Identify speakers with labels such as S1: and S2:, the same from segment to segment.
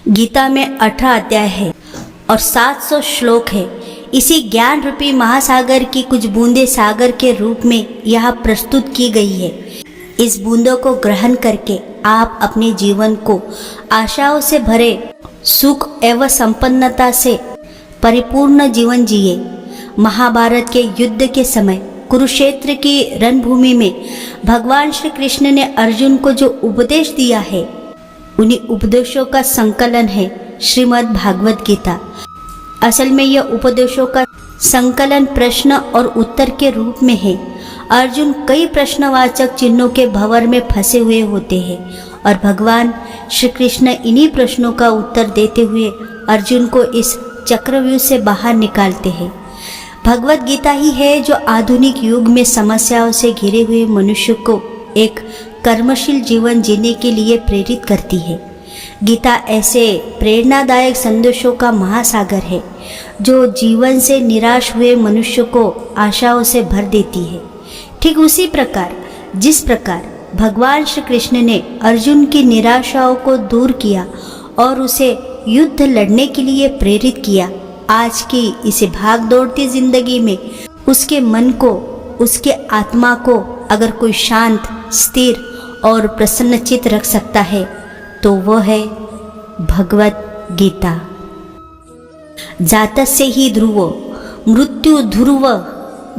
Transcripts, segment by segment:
S1: गीता में 18 अध्याय है और 700 श्लोक है। इसी ज्ञान रूपी महासागर की कुछ बूंदें सागर के रूप में यहाँ प्रस्तुत की गई है। इस बूंदों को ग्रहण करके आप अपने जीवन को आशाओं से भरे सुख एवं संपन्नता से परिपूर्ण जीवन जिए। महाभारत के युद्ध के समय कुरुक्षेत्र की रणभूमि में भगवान श्री कृष्ण ने अर्जुन को जो उपदेश दिया है, उन्हीं उपदेशों का संकलन है श्रीमद् भागवत गीता। असल में यह उपदेशों का संकलन प्रश्न और उत्तर के रूप में है। अर्जुन कई प्रश्नवाचक चिन्हों के भंवर में फंसे हुए होते हैं और भगवान श्री कृष्ण इन्हीं प्रश्नों का उत्तर देते हुए अर्जुन को इस चक्रव्यूह से बाहर निकालते हैं। भगवत गीता ही है जो आधुनिक युग में समस्याओं से घिरे हुए मनुष्य को एक कर्मशील जीवन जीने के लिए प्रेरित करती है। गीता ऐसे प्रेरणादायक संदेशों का महासागर है जो जीवन से निराश हुए मनुष्य को आशाओं से भर देती है। ठीक उसी प्रकार जिस प्रकार भगवान श्री कृष्ण ने अर्जुन की निराशाओं को दूर किया और उसे युद्ध लड़ने के लिए प्रेरित किया, आज की इसे भाग दौड़ती जिंदगी में उसके मन को, उसके आत्मा को अगर कोई शांत, स्थिर और प्रसन्नचित रख सकता है तो वो है भगवत गीता। जातस्य हि ध्रुवो मृत्यु ध्रुव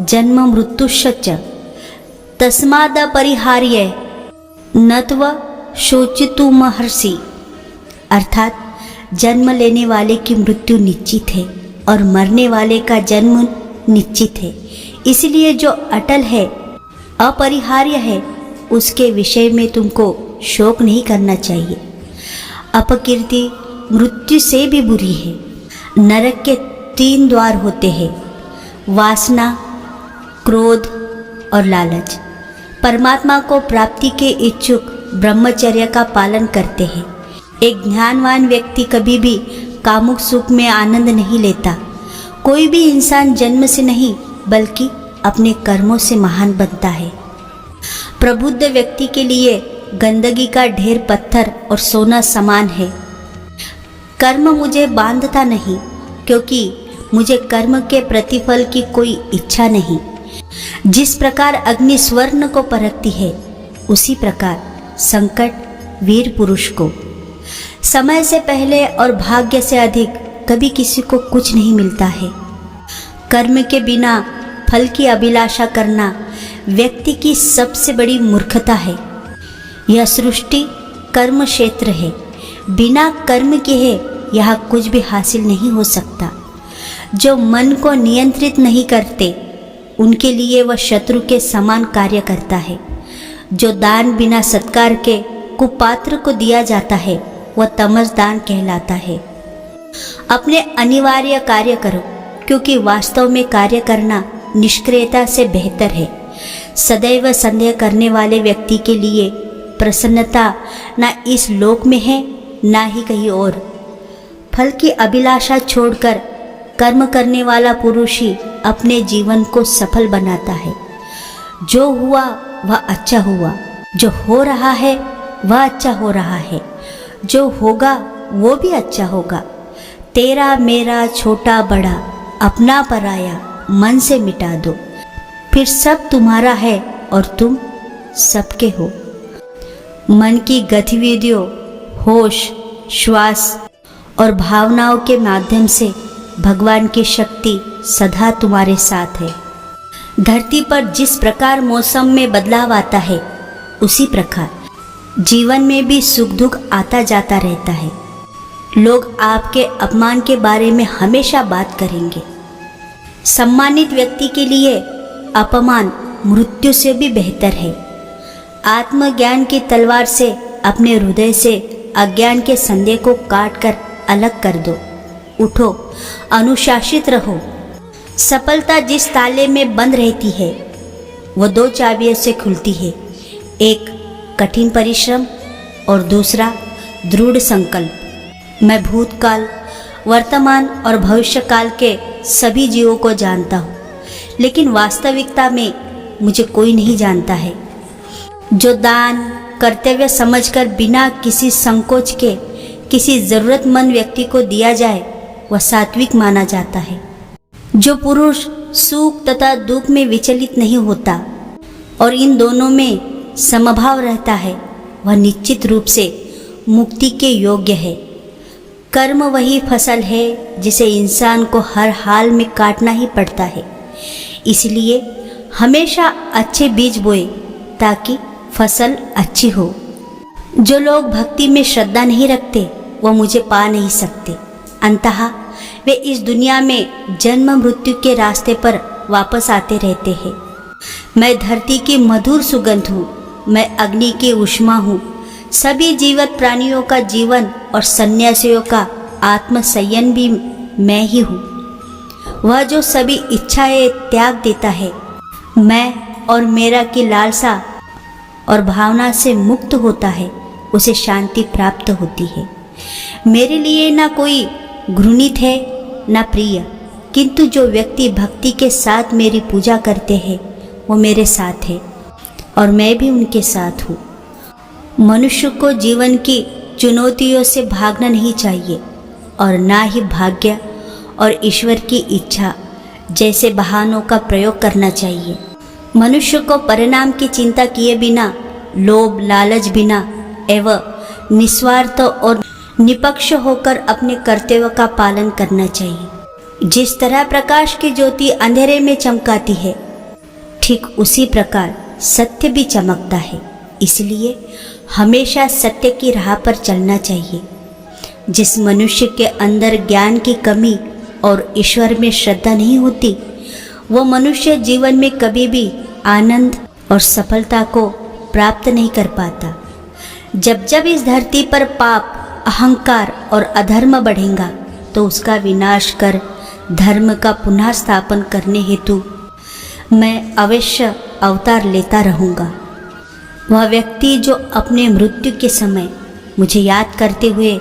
S1: जन्म मृत्युश्च तस्मादपरिहार्य नत्व शोचितुमर्हसि। अर्थात जन्म लेने वाले की मृत्यु निश्चित है और मरने वाले का जन्म निश्चित है, इसलिए जो अटल है, अपरिहार्य है, उसके विषय में तुमको शोक नहीं करना चाहिए। अपकीर्ति मृत्यु से भी बुरी है। नरक के 3 द्वार होते हैं, वासना, क्रोध और लालच। परमात्मा को प्राप्ति के इच्छुक ब्रह्मचर्य का पालन करते हैं। एक ज्ञानवान व्यक्ति कभी भी कामुक सुख में आनंद नहीं लेता। कोई भी इंसान जन्म से नहीं बल्कि अपने कर्मों से महान बनता है। प्रबुद्ध व्यक्ति के लिए गंदगी का ढेर पत्थर और सोना समान है। कर्म मुझे बांधता नहीं क्योंकि मुझे कर्म के प्रतिफल की कोई इच्छा नहीं। जिस प्रकार अग्नि स्वर्ण को परखती है, उसी प्रकार संकट वीर पुरुष को। समय से पहले और भाग्य से अधिक कभी किसी को कुछ नहीं मिलता है। कर्म के बिना फल की अभिलाषा करना व्यक्ति की सबसे बड़ी मूर्खता है। यह सृष्टि कर्म क्षेत्र है। बिना कर्म के है यहाँ कुछ भी हासिल नहीं हो सकता। जो मन को नियंत्रित नहीं करते उनके लिए वह शत्रु के समान कार्य करता है। जो दान बिना सत्कार के कुपात्र को दिया जाता है वह तमसदान कहलाता है। अपने अनिवार्य कार्य करो क्योंकि वास्तव में कार्य करना निष्क्रियता से बेहतर है। सदैव संदेह करने वाले व्यक्ति के लिए प्रसन्नता ना इस लोक में है ना ही कहीं और। फल की अभिलाषा छोड़कर कर्म करने वाला पुरुष ही अपने जीवन को सफल बनाता है। जो हुआ वह अच्छा हुआ, जो हो रहा है वह अच्छा हो रहा है, जो होगा वो भी अच्छा होगा। तेरा मेरा छोटा बड़ा अपना पराया मन से मिटा दो, फिर सब तुम्हारा है और तुम सबके हो। मन की गतिविधियों, होश, श्वास और भावनाओं के माध्यम से भगवान की शक्ति सदा तुम्हारे साथ है। धरती पर जिस प्रकार मौसम में बदलाव आता है, उसी प्रकार जीवन में भी सुख दुख आता जाता रहता है। लोग आपके अपमान के बारे में हमेशा बात करेंगे। सम्मानित व्यक्ति के लिए अपमान मृत्यु से भी बेहतर है। आत्मज्ञान की तलवार से अपने हृदय से अज्ञान के संदेह को काटकर अलग कर दो। उठो, अनुशासित रहो। सफलता जिस ताले में बंद रहती है वह 2 चाबियों से खुलती है। एक कठिन परिश्रम और दूसरा दृढ़ संकल्प। मैं भूतकाल, वर्तमान और भविष्यकाल के सभी जीवों को जानता हूँ, लेकिन वास्तविकता में मुझे कोई नहीं जानता है। जो दान कर्तव्य समझकर बिना किसी संकोच के किसी ज़रूरतमंद व्यक्ति को दिया जाए वह सात्विक माना जाता है। जो पुरुष सुख तथा दुख में विचलित नहीं होता और इन दोनों में समभाव रहता है वह निश्चित रूप से मुक्ति के योग्य है। कर्म वही फसल है जिसे इंसान को हर हाल में काटना ही पड़ता है। इसलिए हमेशा अच्छे बीज बोए ताकि फसल अच्छी हो। जो लोग भक्ति में श्रद्धा नहीं रखते वह मुझे पा नहीं सकते। अंततः वे इस दुनिया में जन्म मृत्यु के रास्ते पर वापस आते रहते हैं। मैं धरती की मधुर सुगंध हूँ, मैं अग्नि की ऊष्मा हूँ, सभी जीवित प्राणियों का जीवन और सन्यासियों का आत्मसंयन भी मैं ही हूँ। वह जो सभी इच्छाएं त्याग देता है, मैं और मेरा की लालसा और भावना से मुक्त होता है, उसे शांति प्राप्त होती है। मेरे लिए ना कोई घृणित है ना प्रिय, किंतु जो व्यक्ति भक्ति के साथ मेरी पूजा करते हैं वो मेरे साथ है और मैं भी उनके साथ हूँ। मनुष्य को जीवन की चुनौतियों से भागना नहीं चाहिए और ना ही भाग्य और ईश्वर की इच्छा जैसे बहानों का प्रयोग करना चाहिए। मनुष्य को परिणाम की चिंता किए बिना, लोभ लालच बिना एवं निस्वार्थ और निष्पक्ष होकर अपने कर्तव्य का पालन करना चाहिए। जिस तरह प्रकाश की ज्योति अंधेरे में चमकाती है, ठीक उसी प्रकार सत्य भी चमकता है। इसलिए हमेशा सत्य की राह पर चलना चाहिए। जिस मनुष्य के अंदर ज्ञान की कमी और ईश्वर में श्रद्धा नहीं होती, वो मनुष्य जीवन में कभी भी आनंद और सफलता को प्राप्त नहीं कर पाता। जब जब इस धरती पर पाप, अहंकार और अधर्म बढ़ेगा तो उसका विनाश कर धर्म का पुनः स्थापन करने हेतु मैं अवश्य अवतार लेता रहूँगा। वह व्यक्ति जो अपने मृत्यु के समय मुझे याद करते हुए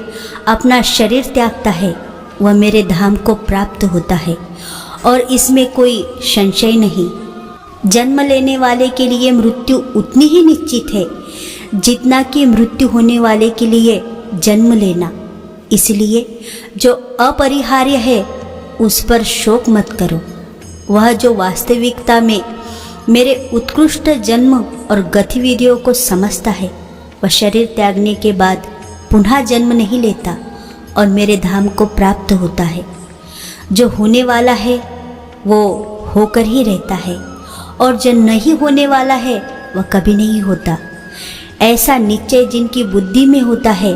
S1: अपना शरीर त्यागता है वह मेरे धाम को प्राप्त होता है और इसमें कोई संशय नहीं। जन्म लेने वाले के लिए मृत्यु उतनी ही निश्चित है जितना कि मृत्यु होने वाले के लिए जन्म लेना। इसलिए जो अपरिहार्य है उस पर शोक मत करो। वह जो वास्तविकता में मेरे उत्कृष्ट जन्म और गतिविधियों को समझता है वह शरीर त्यागने के बाद पुनः जन्म नहीं लेता और मेरे धाम को प्राप्त होता है। जो होने वाला है वो होकर ही रहता है और जो नहीं होने वाला है वह कभी नहीं होता। ऐसा निश्चय जिनकी बुद्धि में होता है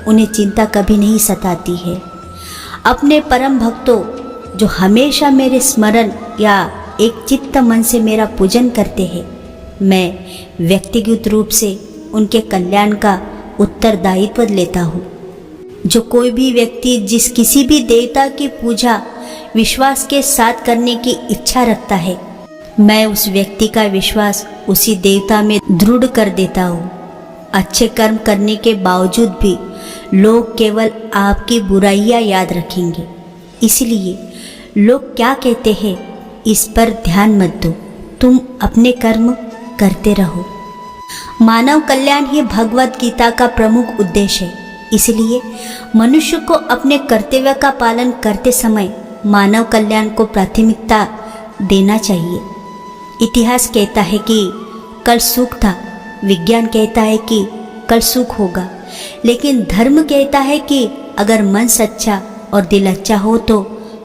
S1: उन्हें चिंता कभी नहीं सताती है। अपने परम भक्तों जो हमेशा मेरे स्मरण या एक चित्त मन से मेरा पूजन करते हैं, मैं व्यक्तिगत रूप से उनके कल्याण का उत्तरदायित्व लेता हूँ। जो कोई भी व्यक्ति जिस किसी भी देवता की पूजा विश्वास के साथ करने की इच्छा रखता है, मैं उस व्यक्ति का विश्वास उसी देवता में दृढ़ कर देता हूँ। अच्छे कर्म करने के बावजूद भी लोग केवल आपकी बुराइयाँ याद रखेंगे। इसलिए लोग क्या कहते हैं इस पर ध्यान मत दो, तुम अपने कर्म करते रहो। मानव कल्याण ही भगवत गीता का प्रमुख उद्देश्य है। इसलिए मनुष्य को अपने कर्तव्य का पालन करते समय मानव कल्याण को प्राथमिकता देना चाहिए। इतिहास कहता है कि कल सुख था, विज्ञान कहता है कि कल सुख होगा, लेकिन धर्म कहता है कि अगर मन सच्चा और दिल अच्छा हो तो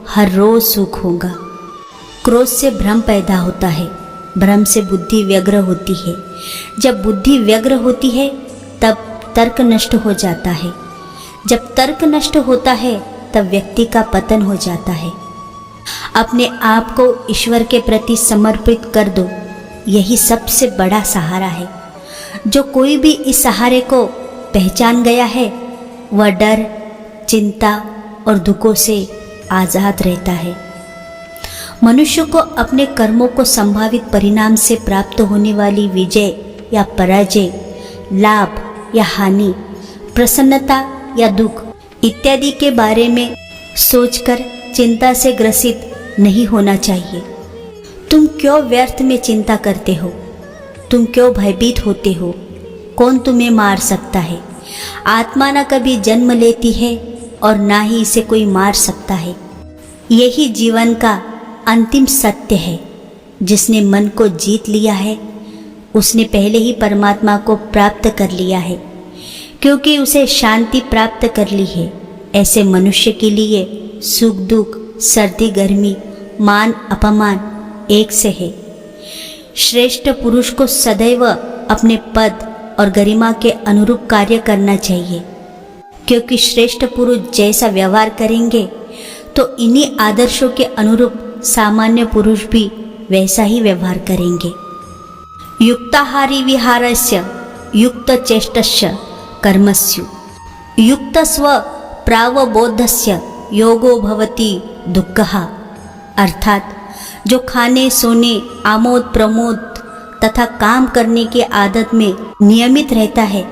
S1: हर रोज सुख होगा। क्रोध से भ्रम पैदा होता है, भ्रम से बुद्धि व्यग्र होती है। जब बुद्धि व्यग्र होती है तब तर्क नष्ट हो जाता है। जब तर्क नष्ट होता है तब व्यक्ति का पतन हो जाता है। अपने आप को ईश्वर के प्रति समर्पित कर दो, यही सबसे बड़ा सहारा है। जो कोई भी इस सहारे को पहचान गया है वह डर, चिंता और दुखों से आज़ाद रहता है। मनुष्य को अपने कर्मों को संभावित परिणाम से प्राप्त होने वाली विजय या पराजय, लाभ या हानि, प्रसन्नता या दुख इत्यादि के बारे में सोचकर चिंता से ग्रसित नहीं होना चाहिए। तुम क्यों व्यर्थ में चिंता करते हो? तुम क्यों भयभीत होते हो? कौन तुम्हें मार सकता है? आत्मा न कभी जन्म लेती है और ना ही इसे कोई मार सकता है। यही जीवन का अंतिम सत्य है। जिसने मन को जीत लिया है उसने पहले ही परमात्मा को प्राप्त कर लिया है, क्योंकि उसे शांति प्राप्त कर ली है। ऐसे मनुष्य के लिए सुख दुख, सर्दी गर्मी, मान अपमान एक से है। श्रेष्ठ पुरुष को सदैव अपने पद और गरिमा के अनुरूप कार्य करना चाहिए, क्योंकि श्रेष्ठ पुरुष जैसा व्यवहार करेंगे तो इन्हीं आदर्शों के अनुरूप सामान्य पुरुष भी वैसा ही व्यवहार करेंगे। युक्ताहारी विहारस्य युक्त चेष्टस्य कर्मस्यु युक्त स्व प्रावबोधस्य योगो भवति दुःखः। अर्थात जो खाने सोने, आमोद प्रमोद तथा काम करने की आदत में नियमित रहता है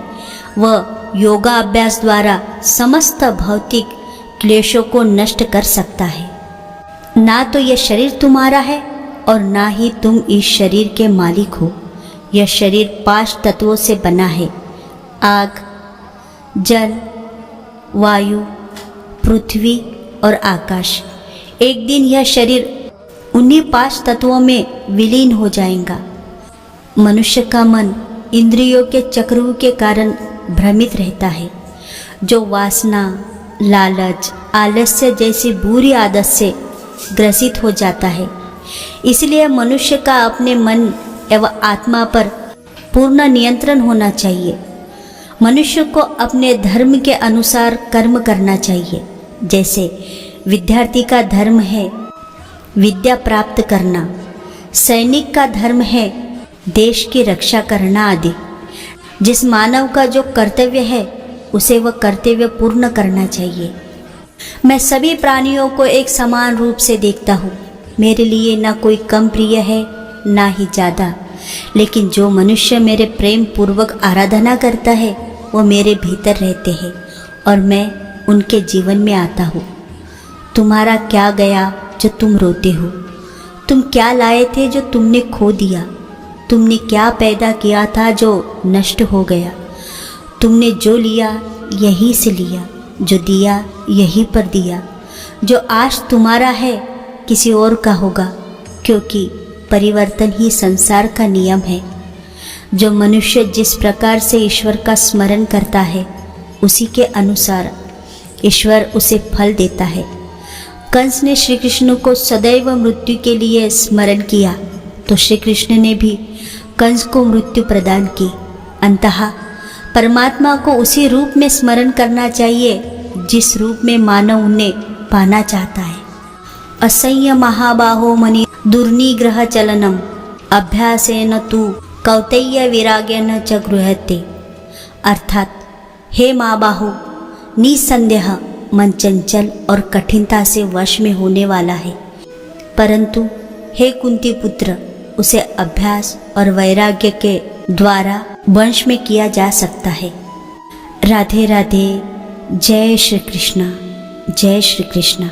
S1: वह योगाभ्यास द्वारा समस्त भौतिक क्लेशों को नष्ट कर सकता है। ना तो यह शरीर तुम्हारा है और ना ही तुम इस शरीर के मालिक हो। यह शरीर 5 तत्वों से बना है, आग, जल, वायु, पृथ्वी और आकाश। एक दिन यह शरीर उन्हीं 5 तत्वों में विलीन हो जाएगा। मनुष्य का मन इंद्रियों के चक्रों के कारण भ्रमित रहता है, जो वासना, लालच, आलस्य जैसी बुरी आदत से ग्रसित हो जाता है। इसलिए मनुष्य का अपने मन एवं आत्मा पर पूर्ण नियंत्रण होना चाहिए। मनुष्य को अपने धर्म के अनुसार कर्म करना चाहिए। जैसे विद्यार्थी का धर्म है विद्या प्राप्त करना, सैनिक का धर्म है देश की रक्षा करना आदि। जिस मानव का जो कर्तव्य है उसे वह कर्तव्य पूर्ण करना चाहिए। मैं सभी प्राणियों को एक समान रूप से देखता हूँ। मेरे लिए ना कोई कम प्रिय है ना ही ज़्यादा, लेकिन जो मनुष्य मेरे प्रेम पूर्वक आराधना करता है वो मेरे भीतर रहते हैं और मैं उनके जीवन में आता हूँ। तुम्हारा क्या गया जो तुम रोते हो? तुम क्या लाए थे जो तुमने खो दिया? तुमने क्या पैदा किया था जो नष्ट हो गया? तुमने जो लिया यहीं से लिया, जो दिया यहीं पर दिया। जो आज तुम्हारा है किसी और का होगा, क्योंकि परिवर्तन ही संसार का नियम है। जो मनुष्य जिस प्रकार से ईश्वर का स्मरण करता है उसी के अनुसार ईश्वर उसे फल देता है। कंस ने श्री कृष्ण को सदैव मृत्यु के लिए स्मरण किया तो श्री कृष्ण ने भी कंस को मृत्यु प्रदान की। अंततः परमात्मा को उसी रूप में स्मरण करना चाहिए जिस रूप में मानव उन्हें पाना चाहता है। असह्य महाबाहो मनि दुर्निग्रह चलनम अभ्यासेन तु कौतय्य विरागेन च गृह्यते। अर्थात हे महाबाहो, निसंदेह मन चंचल और कठिनता से वश में होने वाला है, परंतु हे कुंती पुत्र, उसे अभ्यास और वैराग्य के द्वारा वंश में किया जा सकता है। राधे राधे। जय श्री कृष्ण, जय श्री कृष्ण।